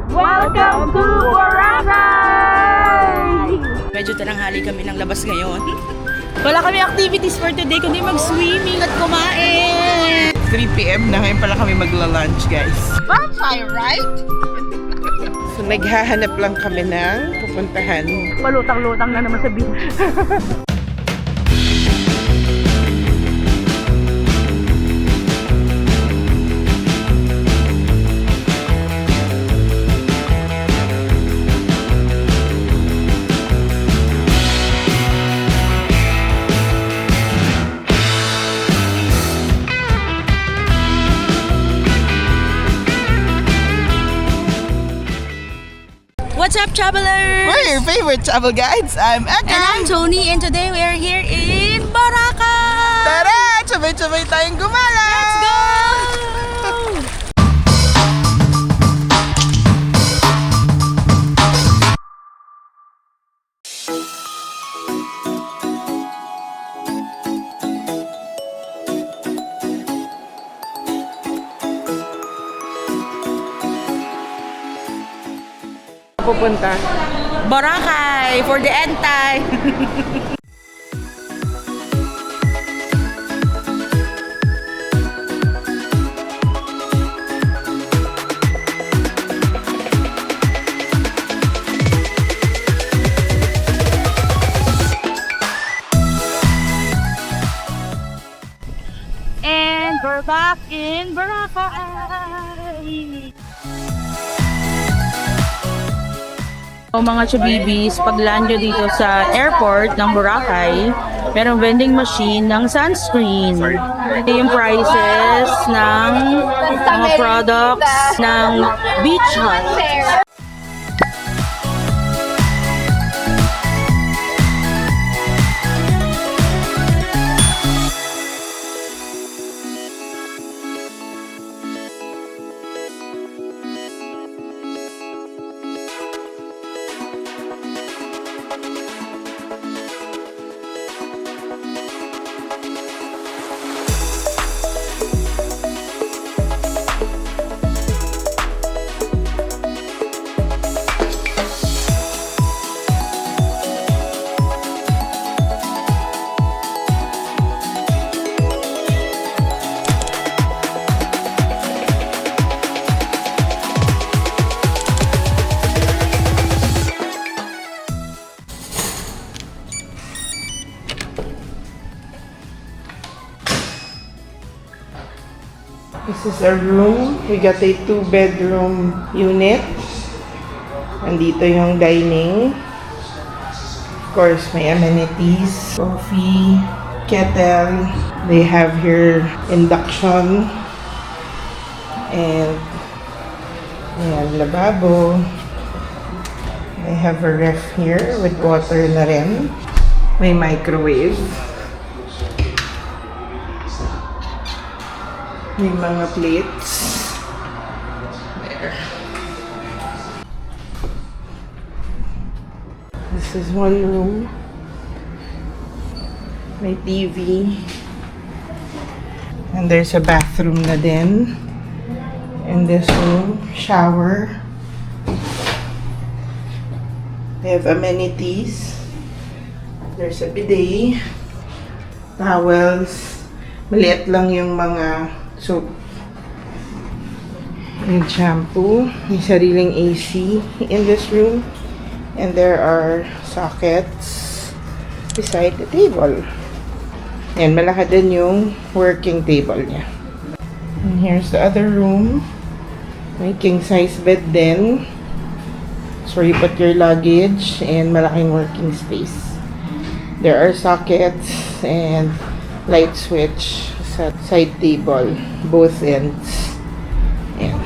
Welcome to Boracay! Medyo talanghali kami ng labas ngayon. Wala kami activities for today kundi mag-swimming at kumain. 3 p.m. na ngayon pala kami magla-lunch, guys. Bonfire, right? So naghahanap lang kami ng pupuntahan. Palutang-lutang na naman sa beach. What's up, travelers? We're your favorite travel guides. I'm And I'm Eka. Tony, and today we are here in Boracay! Tara! Sabay-sabay tayong gumala! Let's go! Pupunta. Boracay for the end time! And we're back in Boracay! O mga chubibis, pag land nyo dito sa airport ng Boracay, merong vending machine ng sunscreen. Ito yung prices ng mga products ng Beach Hut. This is our room. We got a 2-bedroom unit. Andito yung dining. Of course, may amenities. Coffee, kettle. They have here induction. And ayan, lababo. They have a ref here with water na rin. May microwave. May mga plates. There. This is one room. May TV. And there's a bathroom na din. In this room, shower. They have amenities. There's a bidet. Towels. Maliit lang yung mga soap. And shampoo. May sariling AC in this room. And there are sockets beside the table. And malaki din yung working table niya. And here's the other room. May king size bed din. So you put your luggage and malaking working space. There are sockets and light switch sa side table, both ends. Ayan.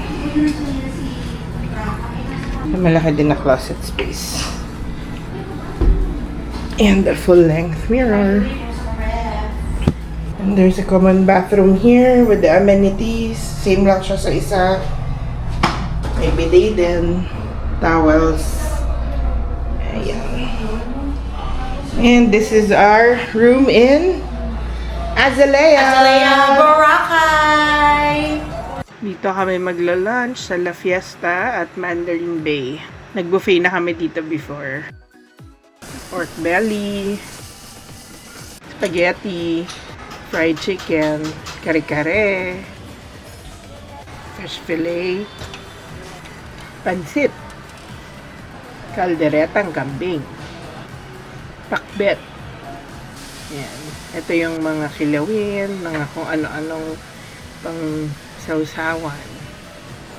Malaki din na closet space. And a full-length mirror. And there's a common bathroom here with the amenities. Same lang siya sa isa. May bidet din. Towels. Ayan. And this is our room in Azalea. Azalea, Boracay! Dito kami magla-lunch sa La Fiesta at Mandarin Bay. Nag-buffet na kami dito before. Pork belly, spaghetti, fried chicken, kare-kare, fish fillet, pansit, kalderetang kambing, pakbet. Yan. Ito yung mga kilawin, mga kung ano-anong pang sausawan,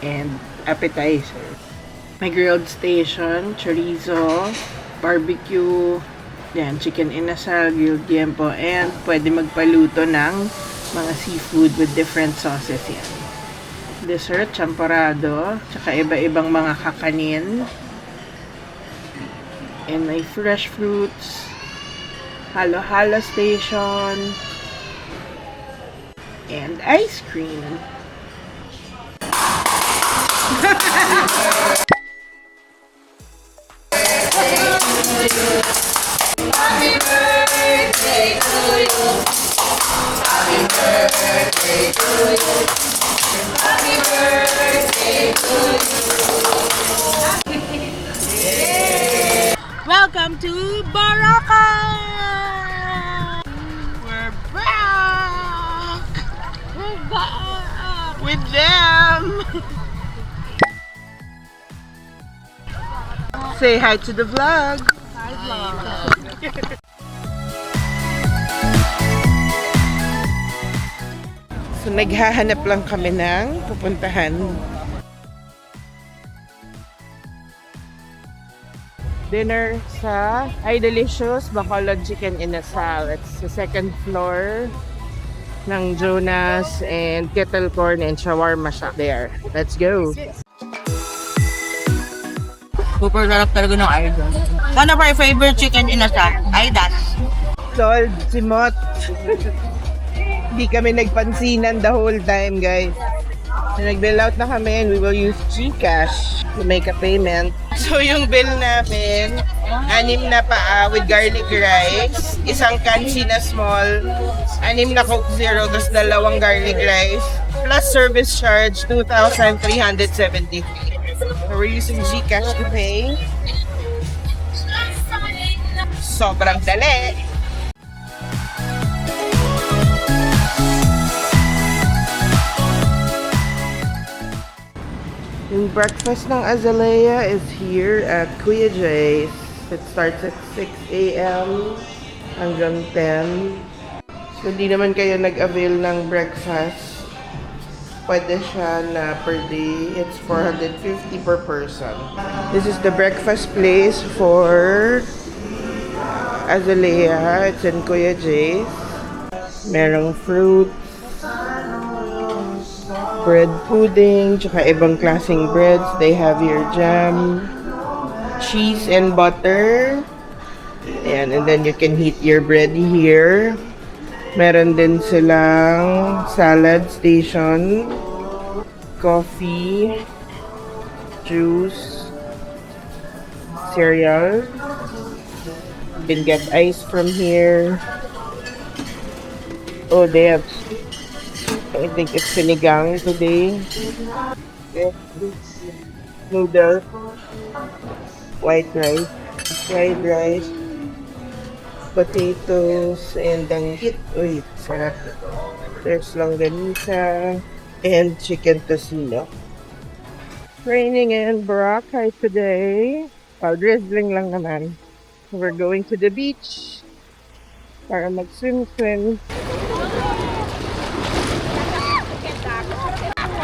and appetizer. May grilled station, chorizo, barbecue, yan, chicken inasal, grilled tiempo, and pwede magpaluto ng mga seafood with different sauces yan. Dessert, champorado, tsaka iba-ibang mga kakanin. And may fresh fruits, halo-halo station, and ice cream. Welcome to Boracay! We're back We're back! with them. Say hi to the vlog. So naghahanap lang kami ng pupuntahan. Dinner sa Delicious Bacolod Chicken Inasal. It's the second floor ng Jonas and Kettle Corn and Shawarma shop there. Let's go! Super sarap talaga ng idol. One of our favorite chicken inasal, Aidas. Sold, Simot. Hindi kami nagpansinan the whole time, guys. So, nag-bill out na kami and we will use GCash to make a payment. So, yung bill namin, 6 na paa with garlic rice, isang kansi na small, 6 na Coke Zero, tapos 2 garlic rice, plus service charge, 2,373. So, we're using GCash to pay. Sobrang dali. Yung breakfast ng Azalea is here at Kuya Jay's. It starts at 6 a.m. hanggang 10. So, hindi naman kayo nag-avail ng breakfast. Pwede siya na per day. It's 450 per person. This is the breakfast place for Azalea. It's in Kuya Jay's. Merong fruit, bread pudding, tsaka ibang klaseng breads. They have your jam, cheese and butter. And then you can heat your bread here. Meron din silang salad station, coffee, juice, cereal. You can get ice from here. Oh, they have, I think it's sinigang today. Noodles, white rice, fried rice, potatoes, and danggit. Uy, sarap. There's longganisa and chicken tocino. Raining in Boracay today. Drizzling lang naman. We're going to the beach para mag-swim-swim.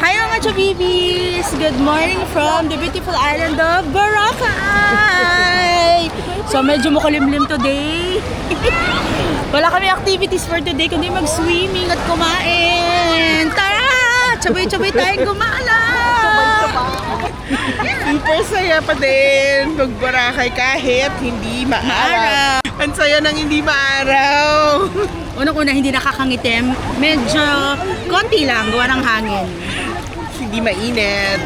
Hi mga Chabibis! Good morning from the beautiful island of Boracay! So medyo makulimlim today. Wala kami activities for today kundi mag-swimming at kumain. Tara! Sabay-sabay tayong gumala! Super saya pa din pag Boracay kahit hindi maaraw. Ang saya ng hindi maaraw. Unang-una, hindi nakakangitim. Medyo konti lang, gawa ng hangin. Hindi mainit.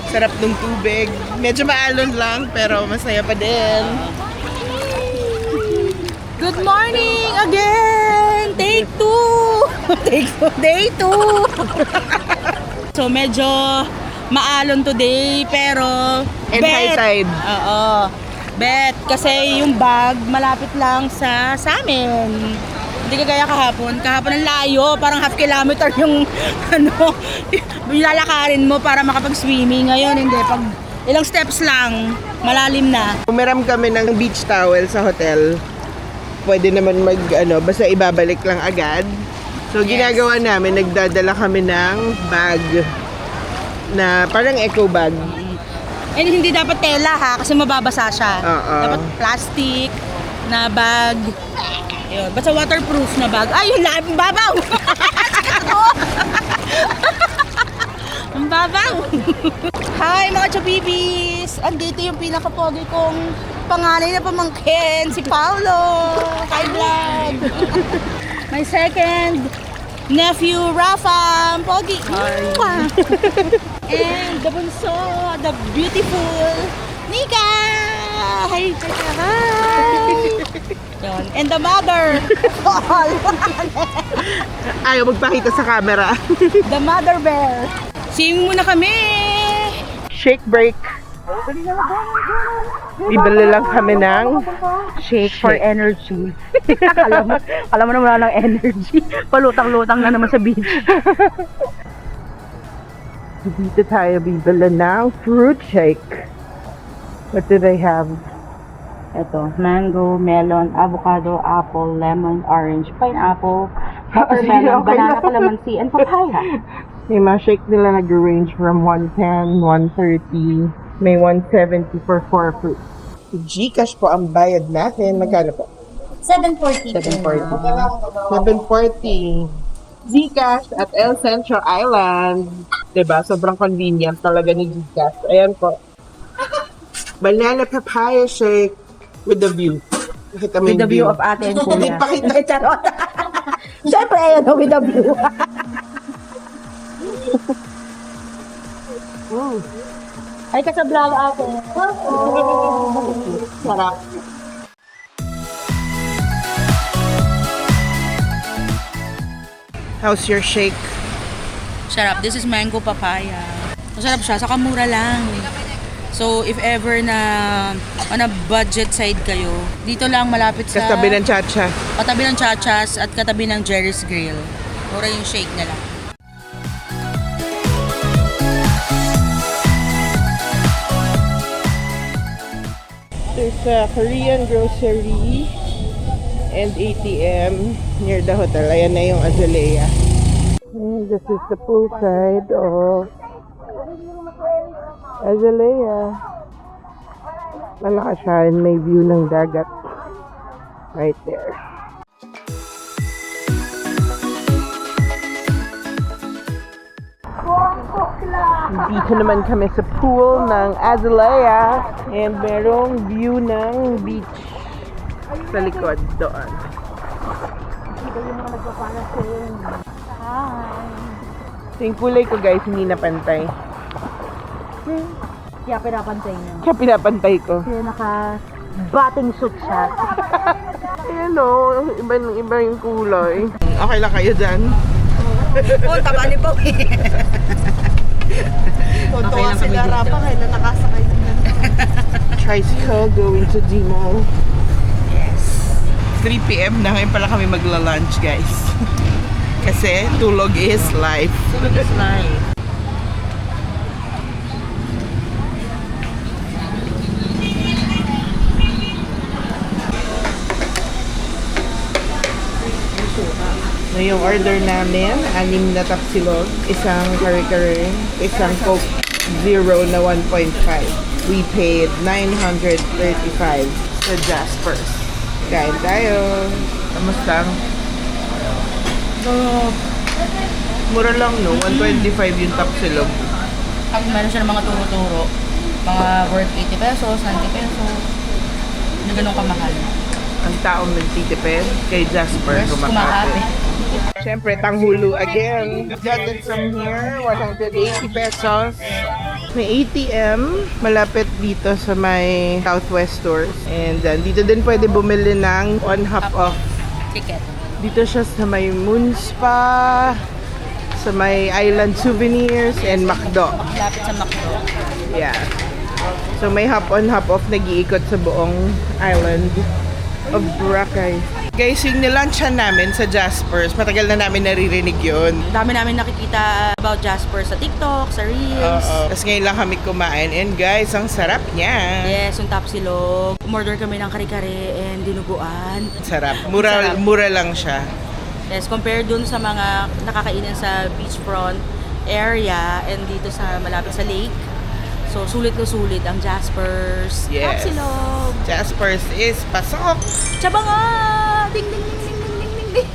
Sarap ng tubig. Medyo maalon lang pero masaya pa din. Good morning again! Take 2! Take 2, day 2! So medyo maalon today pero And high tide. Oo. Bet kasi yung bag malapit lang sa amin. Hindi kagaya kahapon. Kahapon ang layo, parang half kilometer yung lalakarin mo para makapag-swimming. Ngayon hindi, pag ilang steps lang, malalim na. Umiram kami ng beach towel sa hotel. Pwede naman basta ibabalik lang agad. So, ginagawa namin, nagdadala kami ng bag na parang eco bag. And hindi dapat tela ha, kasi mababasa siya. Dapat plastic na bag. Ayun, basta waterproof na bag. Ay, yung lahat, ang babaw! Ang babaw! Hi mga chubibis! Andito yung pinaka-pogi kong panganay na pamangkin, si Paolo! Hi vlog! My second nephew, Rafa! Ang pogi! Hi! And the bunso, the beautiful Nika! Hi! Hi! Yun. And the mother! Ayaw magpakita sa camera. The mother bear! Swimming muna kami! Shake break. Bibili lang kami ng shake For energy. alam mo naman wala ng energy. Palutang-lutang na naman sa beach. Dito tayo bibili ng fruit shake. What do they have? Ito, mango, melon, avocado, apple, lemon, orange, pineapple, watermelon, Okay banana, lang. calamansi, and papaya. May mga shake nila nag-range from 110, 130, may 170 for 4 fruits. Gcash po ang bayad natin. Magkano po? 740. 740. Gcash at El Centro Island. Diba? Sobrang convenient talaga ni Gcash. Ayan po. Banana papaya shake with the view. Nakita mo With the yung view of ate and kuya. Ipakita. Charot. Siyempre, ayan, with the view. Ay, kasablog ako. Sarap. How's your shake? Sarap. This is mango papaya. Masarap siya. Saka mura lang. So, if ever na on a budget side kayo, dito lang malapit sa Kasabi ng chacha. katabi ng Chachas at katabi ng Jerry's Grill. Mura yung shake nila. There's a Korean grocery and ATM near the hotel. Ayan na yung Azalea. And this is the pool side of Azalea. Malakas siya and may view ng dagat right there. Dito naman kami sa pool ng Azalea and merong view ng beach sa likod doon. So yung kulay ko guys, hindi na pantay. Kaya pinapantay niya. Kaya pinapantay ko. Kasi naka-batting suit siya. Ayan o, iba yung kulay. Okay lang kayo dyan? Oh, taba ni Pao. Tuntua sila Rapa kayo na nakasakay ng tricycle going to Dimo. Yes. 3 p.m. na ngayon pala kami magla-lunch guys. Kasi tulog is life. Tulog is life. So yung order namin, 6 na tapsilog, isang kare-kare, isang Coke Zero na 1.5. We paid 935 sa Jasper's. Kain tayo. Kamusta? Mura lang no, 125 yung tapsilog. Pag meron siya ng mga turo-turo, mga worth 80 pesos, 90 pesos, na ganun kamahal. Ang taong nagtitipid kay Jasper First, kumakape. kumakape. Siyempre, tanghulu again. Got it from here, 180 pesos. May ATM malapit dito sa may Southwest stores. And dito din pwede bumili ng 1/2 off. Ticket. Dito siya sa may Moon Spa, sa may Island Souvenirs and McDo. Lapit sa McDo. Yeah. So may hop on hop off nag-iikot sa buong island of Boracay. Guys, yung nilunchan namin sa Jasper's, matagal na namin naririnig yun. Dami namin nakikita about Jasper sa TikTok, sa Reels. Tapos ngayon lang kami kumain. And guys, ang sarap niya. Yes, yung tapsilog. Umorder kami ng kare-kare and dinuguan. Sarap. Sarap. Mura lang siya. Yes, compared dun sa mga nakakainan sa beachfront area and dito sa malapit sa lake. So, sulit na sulit ang Jasper's. Yes. Tapsilog. Jasper's is pasok. Tsaba nga! Ding, ding, ding, ding, ding, ding, ding, ding.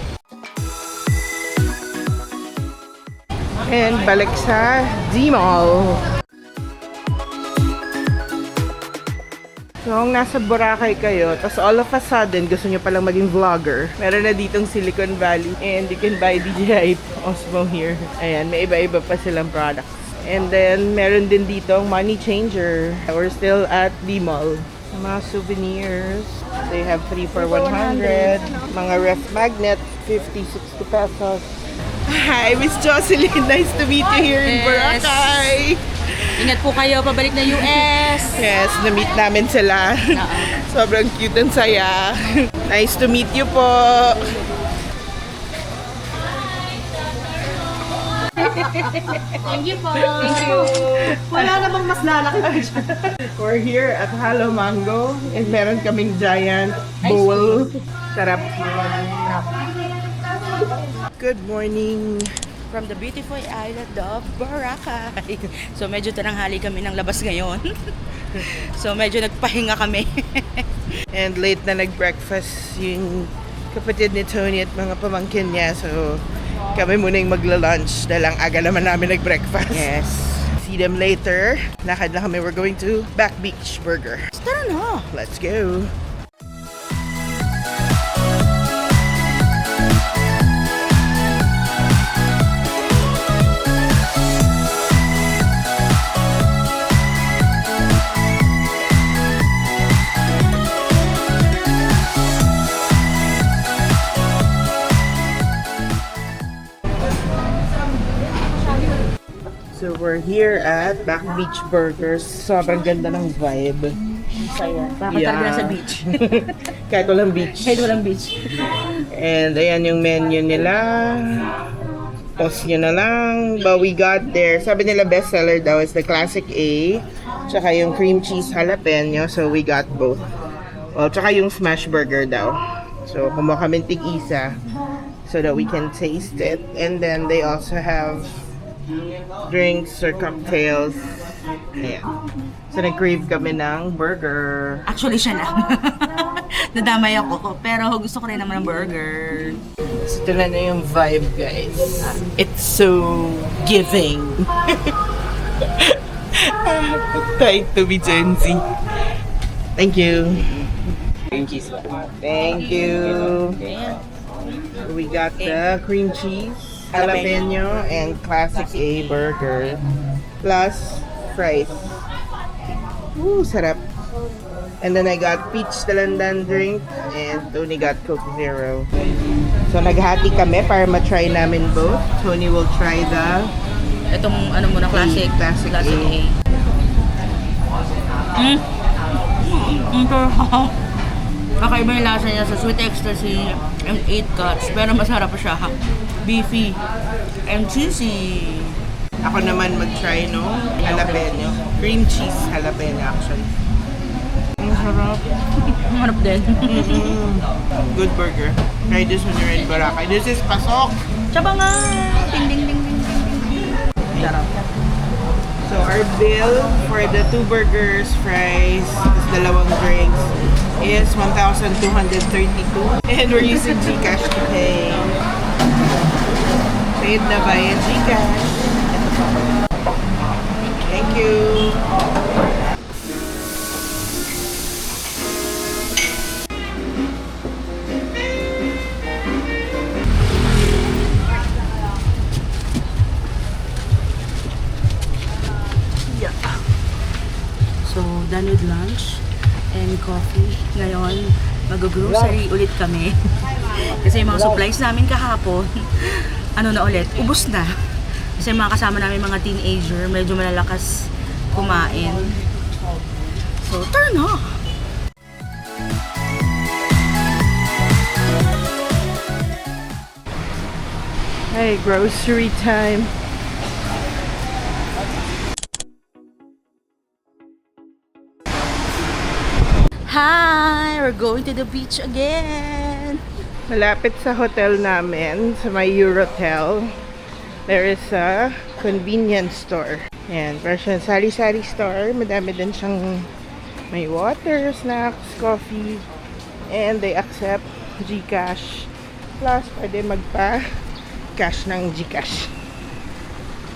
And balik sa D-Mall. So, kung nasa Boracay kayo, tapos all of a sudden, gusto nyo palang maging vlogger, meron na ditong Silicon Valley and you can buy DJI Osmo here. Ayan, may iba-iba pa silang products. And then, meron din ditong money changer. We're still at D-Mall. Mga souvenirs. They have 3 for 100. Mga ref magnet, 50, 60 pesos. Hi, Miss Jocelyn. Nice to meet you here in Yes. Boracay. Ingat po kayo, pabalik na US. Yes, na-meet namin sila. Sobrang cute and saya. Nice to meet you po. Thank you po. Thank you. Wala namang mas lalaki pa dyan. We're here at Halo Mango and meron kaming giant bowl. Sarap. Good morning. From the beautiful island of Boracay. So medyo tananghali kami ng labas ngayon. So medyo nagpahinga kami. And late na nag-breakfast yung kapatid ni Tony at mga pamangkin niya. So kami muna yung magla-lunch dahil ang aga naman namin nag-breakfast. Yes. See them later. Lakad na kami. We're going to Back Beach Burger. Tara na. Let's go. So we're here at Back Beach Burgers. Sobrang ganda ng vibe. Saya. Bakit talaga nasa beach? Kahit walang beach. Kahit walang beach. And ayan yung menu nila. Toss nyo na lang. But we got there. Sabi nila bestseller daw is the Classic A. Tsaka yung cream cheese jalapeno. So we got both. Well, tsaka yung smash burger daw. So kumuha kami tig-isa so that we can taste it. And then they also have drinks or cocktails. Ayan. So nag-crave kami ng burger. Actually, siya lang. Nadamay ako. Pero gusto ko rin naman ng burger. So ito na yung vibe, guys. It's so giving. Tight to be Gen Z. Thank you. Thank you. Thank you. We got the cream cheese, jalapeno, and classic A burger. Plus fries. Ooh, sarap. And then I got peach talandan drink and Tony got Coke Zero. So naghati kami para ma-try namin both. Tony will try the Itong ano muna, classic. Classic A. Kakaiba yung lasa niya sa sweet ecstasy and 8 cuts. Pero masarap pa siya. Beefy and cheesy. Ako naman mag-try no jalapeno. Cream cheese jalapeno actually. Ang sarap. Harap din. Good burger. Try this when you're in Boracay. This is pasok. Tsaba nga! Ding ding ding ding ding ding. Sarap. So our bill for the 2 burgers, fries, tapos dalawang drinks is 1,232. And we're using GCash to pay. Paid na via GCash. Thank you. So, done with lunch and coffee. Ngayon, mag-grocery ulit kami. Kasi yung mga supplies namin kahapon, ano na ulit, ubos na. Kasi mga kasama namin mga teenager, medyo malalakas kumain. So, tara na! Hey, grocery time. Hi! We're going to the beach again! Malapit sa hotel namin, sa may Eurotel, there is a convenience store. Ayan, version sari-sari store. Madami din siyang may water, snacks, coffee, and they accept GCash. Plus, pwede magpa-cash ng GCash.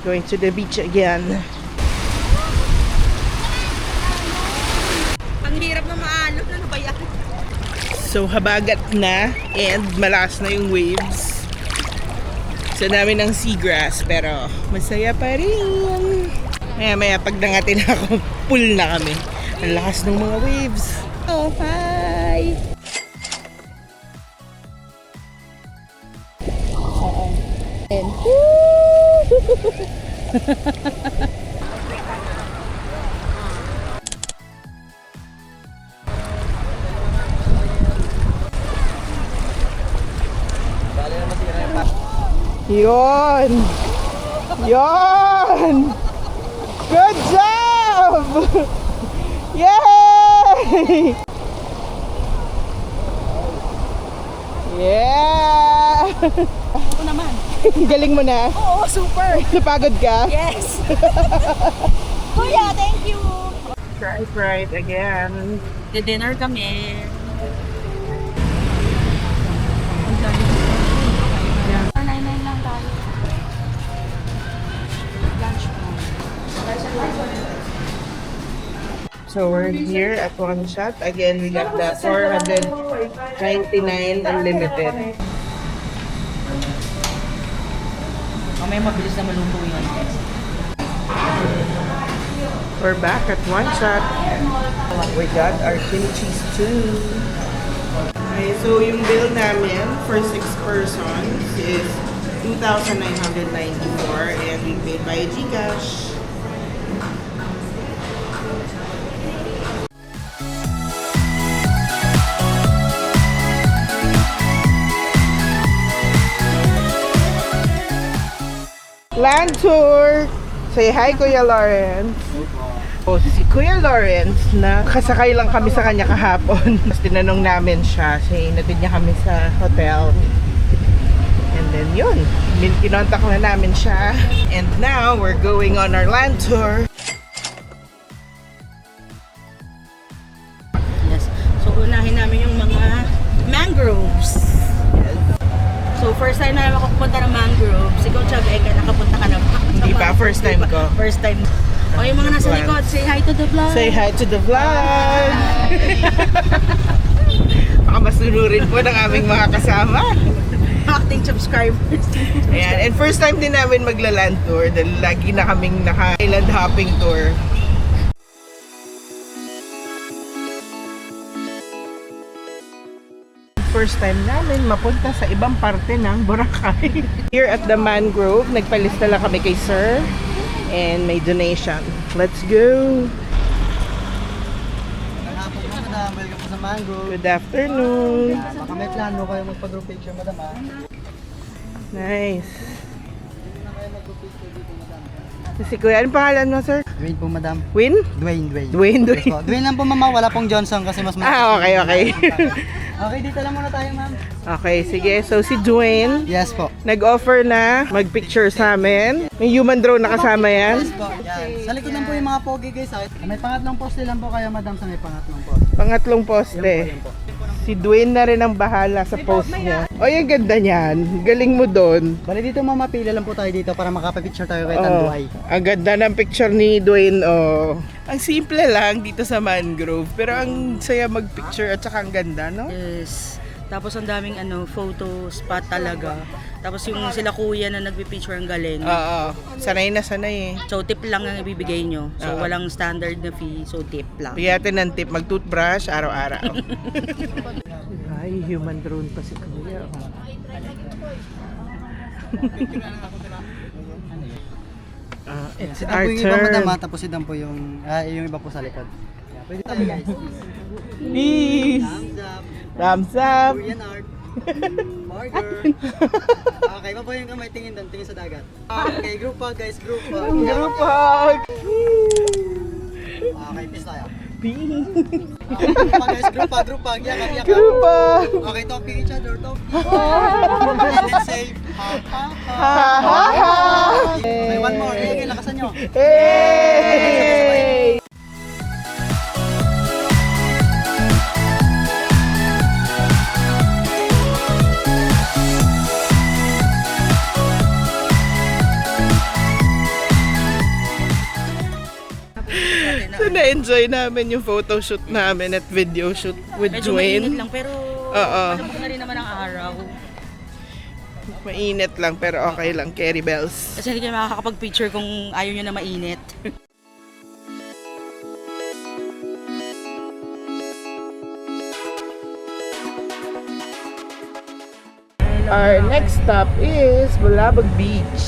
Going to the beach again. Ang hirap na maalok na nabayak. So, habagat na and malakas na yung waves. Sa namin ng seagrass, pero masaya pa rin. Maya pag nangatin ako, pool na kami. Ang lakas ng mga waves. Oh, hi! Yon! Yon! Good job! Yay! Yeah! Ako naman. Galing mo na? Oo, super! Napagod ka? Yes! Kuya, thank you! Try right again. Dinner kami. So we're here at One Shot. Again, we got the 499 unlimited. Mamaya mabilis na maluto yun. We're back at One Shot. We got our kimchi's too. Okay, so yung bill namin for 6 persons is 2,994 and we paid by GCash. Land tour! Say hi, Kuya Lawrence. O, si Kuya Lawrence, na kasakay lang kami sa kanya kahapon. Tapos tinanong namin siya, inatid niya kami sa hotel. And then yun, kinontak na namin siya. And now, we're going on our land tour. Yes. So, unahin namin yung mga mangroves. So, first time na namin ako pupunta ng mangroves. Ikaw, Chag, nakapunta ka na ba? Hindi pa, first time ko. First time. O, yung mga nasa likod, say hi to the vlog. Say hi to the vlog! Baka masunurin po ng aming mga kasama. Acting subscribers. Ayan, and first time din namin magla-land tour dahil lagi na kaming naka-island hopping tour. First time namin mapunta sa ibang parte ng Boracay. Here at the Mangrove, nagpalista lang kami kay Sir and may donation. Let's go! Welcome po sa Mangrove. Good afternoon! Baka may plano kayo magpag-group picture, madam ha? Nice! Si Kuya, anong pangalan mo, Sir? Dwayne po, madam. Win? Dwayne. Dwayne. Yes po. Dwayne lang po, mama. Wala pong Johnson kasi mas Okay. Okay, dito lang muna tayo, ma'am. Okay, sige. So, si Dwayne, Yes po. nag-offer na mag-picture sa amin. May human drone na kasama yan. Yes po. Yan. Sa likod lang po yung mga pogi guys. May pangatlong poste lang po kayo, madam, sa may pangatlong poste. Pangatlong poste. Yan po. Si Dwayne na rin ang bahala sa post niya. O, yung ganda niyan. Galing mo doon. Bali dito, mama, pila lang po tayo dito para makapag-picture tayo kay Oh, Tanduay. ang ganda ng picture ni Dwayne. Oh. Ang simple lang dito sa Mangrove. Pero ang saya mag-picture at saka ang ganda, no? Yes. Tapos ang daming photo spot talaga. Tapos yung sila kuya na nagpi-picture ang galing. Oo. Sanay na sanay eh. So tip lang ang ibibigay nyo. So walang standard na fee, so tip lang. Bigyan natin ng tip, mag-toothbrush araw-araw. Ay, human drone pa si Kuya. It's Sit down our po yung iba, madam, turn. tapos sit down po yung iba po sa likod. Yeah, pwede tayo guys. Peace! Thumbs up. Thumbs up! Korean art. Burger. Okay, pa po yung kamay, tingin doon, tingin sa dagat. Okay, group hug guys, group hug. Group hug! Okay, peace tayo. Peace! Group hug guys, group hug, yakap, yakap. Group hug! Okay, talking each other, talking. And let's say, ha ha ha. Ha ha ha! Okay, one more. Okay, lakasan nyo. Hey! So na-enjoy namin yung photo shoot namin at video shoot with Medyo mainit Dwayne. lang pero Oo. malamok na rin naman ang araw. Mainit lang pero okay lang, Carry Bells. Kasi hindi kayo makakapag-picture kung ayaw nyo na mainit. Our next stop is Bulabog Beach.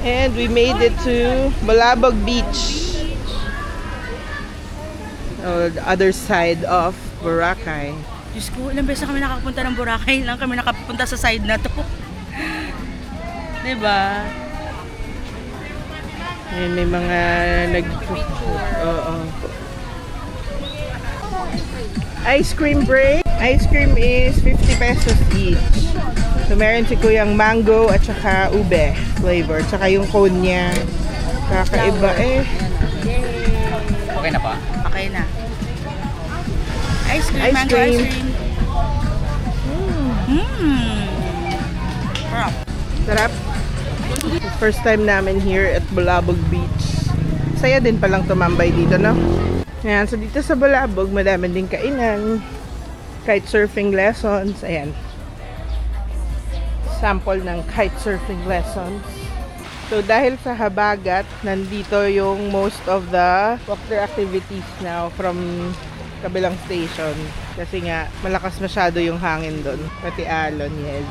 And we made it to Bulabog Beach. The other side of Boracay. Diyos ko, ilang beses na kami nakapunta ng Boracay, lang kami nakapunta sa side na to. Diba? And may mga Oo. Ice cream break. Ice cream is 50 pesos each. So meron si Kuyang mango at saka ube flavor. Tsaka yung cone niya. Kakaiba eh. Okay na pa? Okay na. Ice cream, Ice mango cream. ice cream. Sarap. Sarap. First time namin here at Bulabog Beach. Saya din palang tumambay dito, no? Ayan, so dito sa Bulabog, madami din kainan. Kite surfing lessons. Ayan. Sample ng kite surfing lessons. So dahil sa habagat, nandito yung most of the water activities now from kabilang station. Kasi nga, malakas masyado yung hangin doon. Pati alon, yes.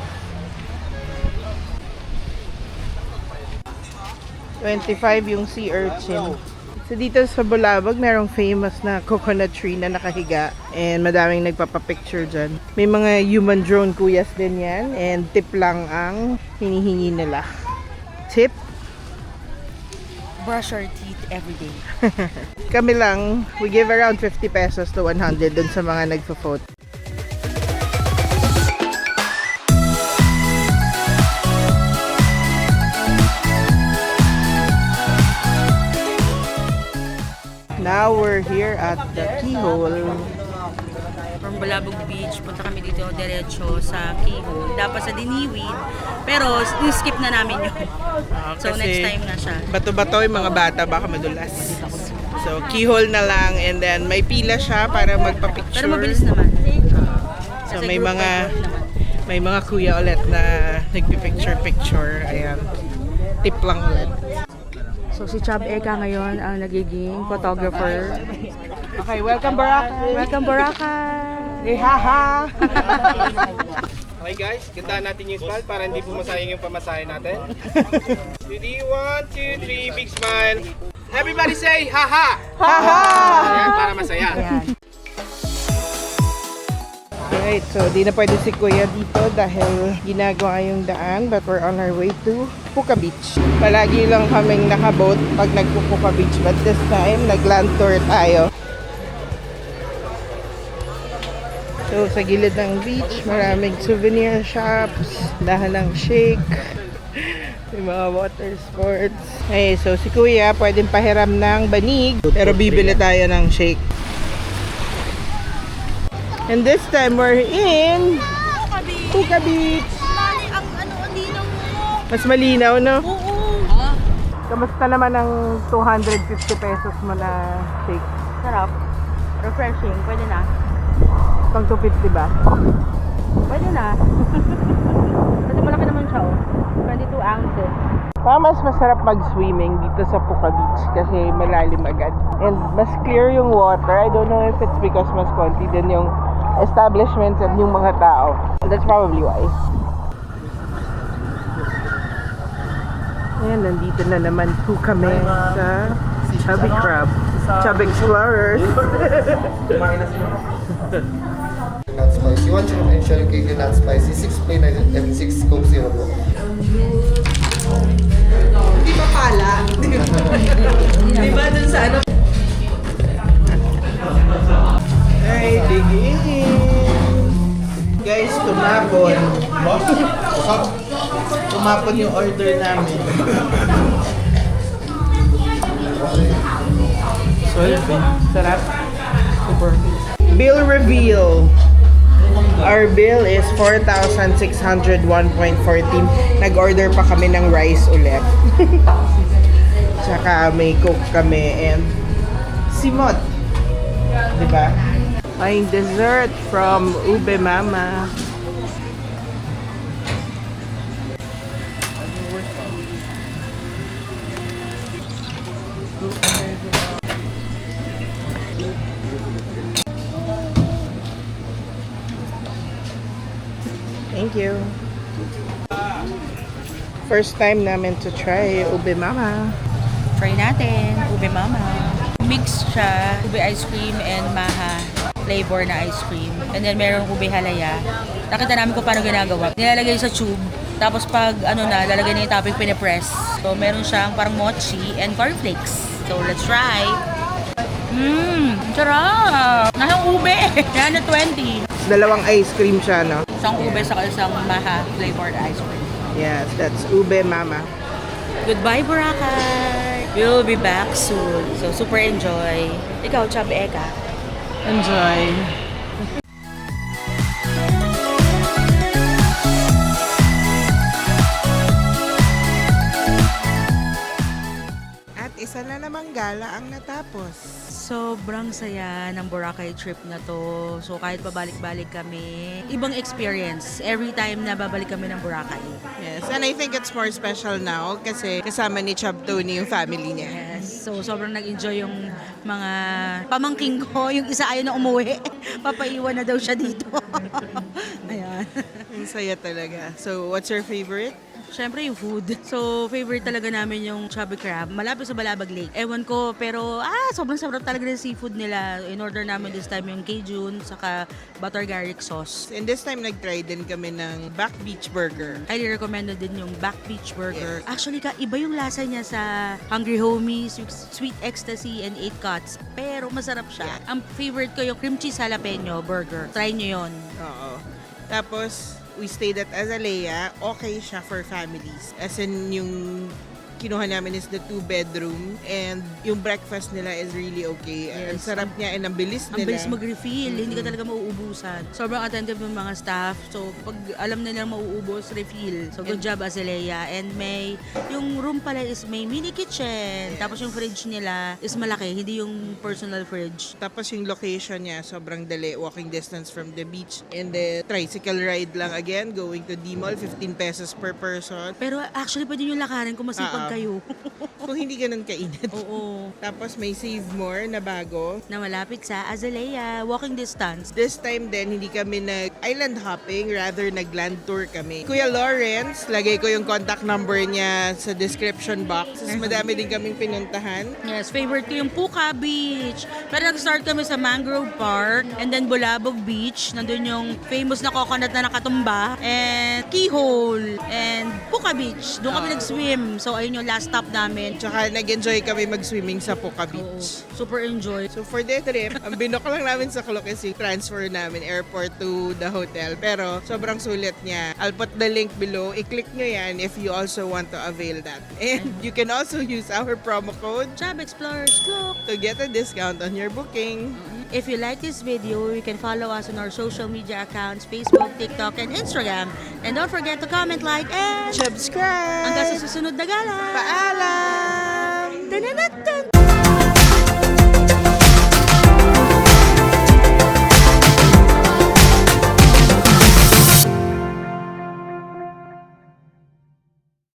25 yung sea urchin. So dito sa Bulabog, merong famous na coconut tree na nakahiga. And madaming nagpapapicture dyan. May mga human drone kuyas din yan. And tip lang ang hinihingi nila. Tip? Brush our teeth every day. Kami lang, we give around 50 pesos to 100 dun sa mga nagpo-photo. Now we're here at the Keyhole. From Bulabog Beach, punta kami dito diretso sa Keyhole. Dapat sa Diniwid, pero skip na namin yun. So Kasi next time na siya. bato-bato yung mga bata, baka madulas. So Keyhole na lang and then may pila siya para magpa-picture. Pero mabilis naman. So Kasi may group by mga group naman. may mga kuya ulit na nagpi-picture. Ayan. Tip lang ulit. So si Chab Eka ngayon ang nagiging photographer. Okay, welcome Boracay. Welcome Boracay! Eh, haha. Okay guys, gandaan natin yung smile para hindi po masayang yung pamasahe natin. Ready? 1, 2, 3, big smile. Everybody say, haha! Haha. Ayan, para masaya. Alright, so di na pwede si Kuya dito dahil ginagawa yung daan, but we're on our way to Puka Beach. Palagi lang kaming nakaboat pag nagpupuka Beach, but this time nag-land tour tayo. So sa gilid ng beach, maraming souvenir shops, dahan ng shake, may mga water sports. Okay, so si Kuya pwedeng pahiram ng banig, pero bibili tayo ng shake. And this time we're in Puka Beach. Ang ang linaw mo! Mas malinaw, no? Oo! Kamusta naman ang 250 pesos mo na shake? Sarap. Refreshing. Pwede na. Pang 250 ba? Pwede na. Kasi malaki naman siya, oh. 22 ounces. Mas masarap mag-swimming dito sa Puka Beach kasi malalim agad. And mas clear yung water. I don't know if it's because mas konti din yung establishments and yung mga tao. That's probably why. Ayan, nandito na naman po kami sa Chubby Crab. Chubby Explorers. Not spicy. 1 chicken and shell cake not spicy. 6 plain and 6 Coke Zero po. Di ba pala? Di ba dun sa ano? Hey, digin! Guys, tumapon. Tumapon yung order namin. Sarap. Super. Bill reveal. Our bill is 4,601.14. Nag-order pa kami ng rice ulit. Tsaka may coke kami and simot. Diba? May dessert from Ube Mama. Thank you. First time namin to try Ube Mama. Try natin, ube mama. Mix siya, ube ice cream and maha flavor na ice cream. And then meron ube halaya. Nakita namin kung paano ginagawa. Nilalagay sa tube. Tapos pag lalagay na yung topping, pinipress. So meron siyang parang mochi and cornflakes. So let's try. Sarap! Nahang ube! Yan na 20. Dalawang ice cream siya, no? Isang ube sa isang maha flavored ice cream. Yes, that's Ube Mama. Goodbye, Boracay! We'll be back soon. So, super enjoy. Ikaw, Chubby Eka. Enjoy. At isa na namang gala ang natapos. Sobrang saya ng Boracay trip na to. So kahit pabalik-balik kami, ibang experience every time na babalik kami ng Boracay. Yes, and I think it's more special now kasi kasama ni Chub Tony yung family niya. Yes. So sobrang nag-enjoy yung mga pamangking ko. Yung isa ayaw na umuwi. Papaiwan na daw siya dito. Ayan. Ang saya talaga. So, what's your favorite? Siyempre yung food. So, favorite talaga namin yung Chubby Crab. Malapit sa Balabag Lake. Ewan ko, pero sobrang sarap talaga ng seafood nila. In order namin this time yung Cajun, saka butter garlic sauce. And this time, nag-try din kami ng Back Beach Burger. Highly recommended din yung Back Beach Burger. Actually, iba yung lasa niya sa Hungry Homies, Sweet Ecstasy, and 8 Cuts. Pero masarap siya. Ang favorite ko yung cream cheese jalapeno burger. Try nyo yun. Oo. Tapos, we stayed at Azalea. Okay siya for families. As in, yung kinuha namin is the 2-bedroom and yung breakfast nila is really okay. Ang Yes. sarap niya and ang bilis Ang nila. bilis mag-refill, hindi ka talaga mauubusan. Sobrang attentive ng mga staff. So, pag alam nila mauubos, refill. So, good job, Azalea. And yung room pala is may mini kitchen. Tapos yung fridge nila is malaki, hindi yung personal fridge. Tapos yung location niya, sobrang dali. Walking distance from the beach. And then, tricycle ride lang again. Going to D-Mall, 15 pesos per person. Pero actually, pwede nyo lakarin kung masipag kayo. Kung hindi ganun kainit. Oo. Tapos may Save More na bago. Na malapit sa Azalea, walking distance. This time din, hindi kami nag-island hopping, rather nag-land tour kami. Kuya Lawrence, lagay ko yung contact number niya sa description box. Tapos madami din kaming pinuntahan. Yes, favorite ko yung Puka Beach. Pero nag-start kami sa Mangrove Park and then Bulabog Beach. Nandun yung famous na coconut na nakatumba and Keyhole and Puka Beach. Doon kami nag-swim. So ayun yung last stop namin. Tsaka nag-enjoy kami mag-swimming sa Puka Oo, Beach. super enjoy. So for the trip, ang binok lang namin sa Klook is yung transfer namin airport to the hotel. Pero sobrang sulit niya. I'll put the link below. I-click nyo yan if you also want to avail that. And you can also use our promo code Chub Explorers Cloak. to get a discount on your booking. If you like this video, you can follow us on our social media accounts, Facebook, TikTok, and Instagram. And don't forget to comment, like, and Subscribe! hanggang sa susunod na gala. Paalam! Tananatan!